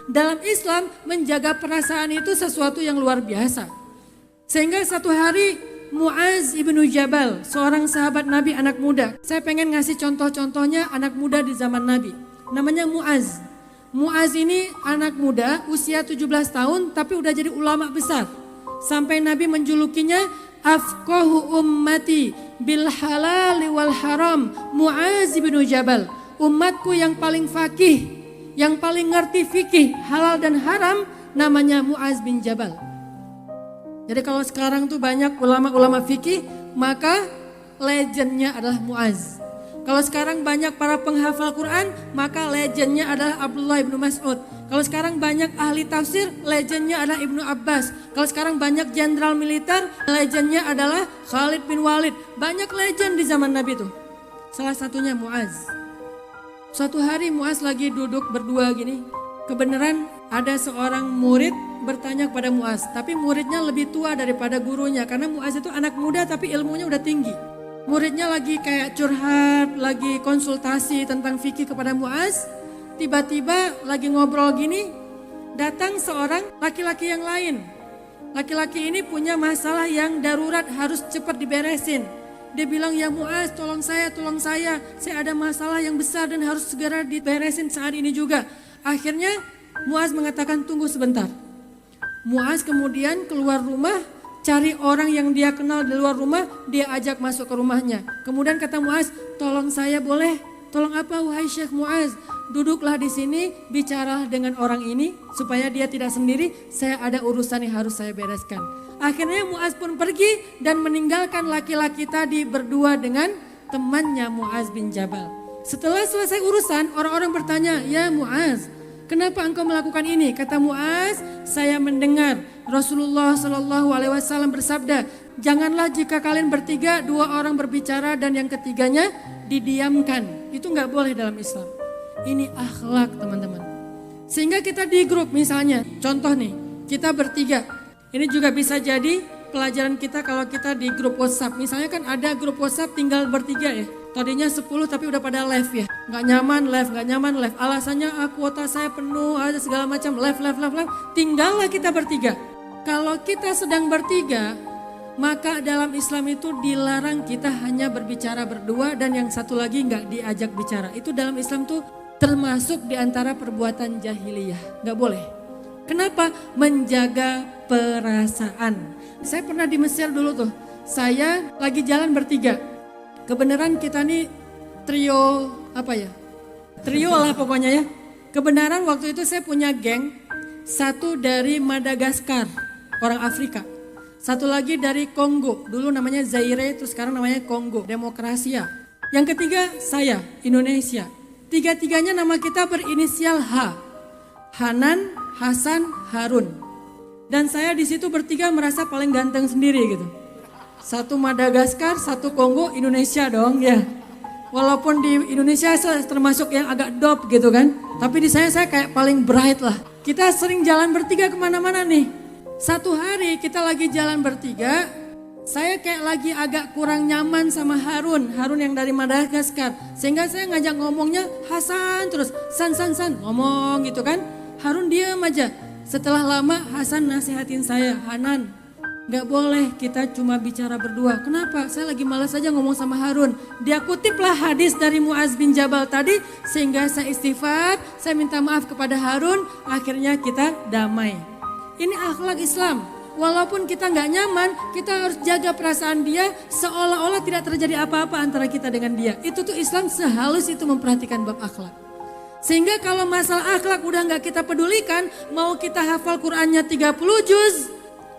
Dalam Islam menjaga perasaan itu sesuatu yang luar biasa. Sehingga satu hari Muaz ibnu Jabal, seorang sahabat Nabi anak muda. Saya pengen ngasih contoh-contohnya anak muda di zaman Nabi. Namanya Muaz. Muaz ini anak muda usia 17 tahun tapi udah jadi ulama besar. Sampai Nabi menjulukinya afqahu ummati bil halal wal haram Muaz ibnu Jabal. Umatku yang paling fakih, yang paling ngerti fikih halal dan haram namanya Muaz bin Jabal. Jadi kalau sekarang tuh banyak ulama-ulama fikih, maka legendnya adalah Muaz. Kalau sekarang banyak para penghafal Quran, maka legendnya adalah Abdullah ibnu Mas'ud. Kalau sekarang banyak ahli tafsir, legendnya adalah Ibnu Abbas. Kalau sekarang banyak jenderal militer, legendnya adalah Khalid bin Walid. Banyak legend di zaman Nabi tuh. Salah satunya Muaz. Suatu hari Muaz lagi duduk berdua gini. Kebenaran ada seorang murid bertanya kepada Muaz. Tapi muridnya lebih tua daripada gurunya. Karena Muaz itu anak muda tapi ilmunya udah tinggi. Muridnya lagi kayak curhat, lagi konsultasi tentang fikih kepada Muaz. Tiba-tiba lagi ngobrol gini, datang seorang laki-laki yang lain. Laki-laki ini punya masalah yang darurat harus cepat diberesin. Dia bilang, ya Muaz tolong saya ada masalah yang besar dan harus segera diberesin saat ini juga. Akhirnya Muaz mengatakan tunggu sebentar. Muaz kemudian keluar rumah, cari orang yang dia kenal di luar rumah, dia ajak masuk ke rumahnya. Kemudian kata Muaz, tolong saya boleh? Tolong apa wahai Syekh Muaz? Duduklah di sini, bicaralah dengan orang ini supaya dia tidak sendiri, saya ada urusan yang harus saya bereskan. Akhirnya Muaz pun pergi dan meninggalkan laki-laki tadi berdua dengan temannya Muaz bin Jabal. Setelah selesai urusan, orang-orang bertanya, ya Muaz, kenapa engkau melakukan ini? Kata Muaz, saya mendengar Rasulullah SAW bersabda, janganlah jika kalian bertiga, dua orang berbicara dan yang ketiganya didiamkan. Itu nggak boleh dalam Islam. Ini akhlak teman-teman. Sehingga kita di grup misalnya, contoh nih, kita bertiga. Ini juga bisa jadi pelajaran kita kalau kita di grup WhatsApp. Misalnya kan ada grup WhatsApp tinggal bertiga ya. Tadinya 10 tapi udah pada live ya. Nggak nyaman live. Alasannya kuota saya penuh, ada segala macam live. Tinggallah kita bertiga. Kalau kita sedang bertiga, maka dalam Islam itu dilarang kita hanya berbicara berdua dan yang satu lagi nggak diajak bicara. Itu dalam Islam tuh termasuk di antara perbuatan jahiliyah. Nggak boleh. Kenapa? Menjaga perasaan. Saya pernah di Mesir dulu tuh. Saya lagi jalan bertiga. Kebenaran kita nih trio Trio lah pokoknya ya. Kebenaran waktu itu saya punya geng. Satu dari Madagaskar, orang Afrika. Satu lagi dari Kongo, dulu namanya Zaire, terus sekarang namanya Kongo, Demokrasia. Yang ketiga saya, Indonesia. Tiga-tiganya nama kita berinisial H. Hanan, Hasan, Harun. Dan saya di situ bertiga merasa paling ganteng sendiri gitu. Satu Madagaskar, satu Kongo, Indonesia dong ya. Walaupun di Indonesia saya termasuk yang agak dop gitu kan. Tapi di saya kayak paling bright lah. Kita sering jalan bertiga kemana-mana nih. Satu hari kita lagi jalan bertiga, saya kayak lagi agak kurang nyaman sama Harun yang dari Madagaskar. Sehingga saya ngajak ngomongnya Hasan terus, san ngomong gitu kan. Harun diam aja. Setelah lama Hasan nasihatin saya, Hanan gak boleh kita cuma bicara berdua. Kenapa? Saya lagi malas aja ngomong sama Harun. Dia kutiplah hadis dari Muaz bin Jabal tadi sehingga saya istighfar, saya minta maaf kepada Harun, akhirnya kita damai. Ini akhlak Islam. Walaupun kita gak nyaman, kita harus jaga perasaan dia seolah-olah tidak terjadi apa-apa antara kita dengan dia. Itu tuh Islam sehalus itu memperhatikan bab akhlak. Sehingga kalau masalah akhlak udah gak kita pedulikan, mau kita hafal Qur'annya 30 juz,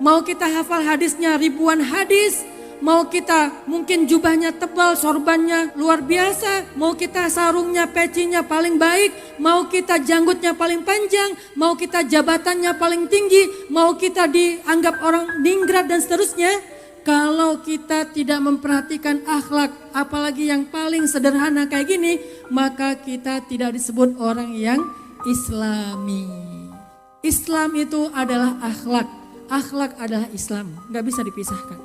mau kita hafal hadisnya ribuan hadis, mau kita mungkin jubahnya tebal, sorbannya luar biasa, mau kita sarungnya, pecinya paling baik, mau kita janggutnya paling panjang, mau kita jabatannya paling tinggi, mau kita dianggap orang ningrat dan seterusnya. Kalau kita tidak memperhatikan akhlak, apalagi yang paling sederhana kayak gini, maka kita tidak disebut orang yang Islami. Islam itu adalah akhlak. Akhlak adalah Islam, gak bisa dipisahkan.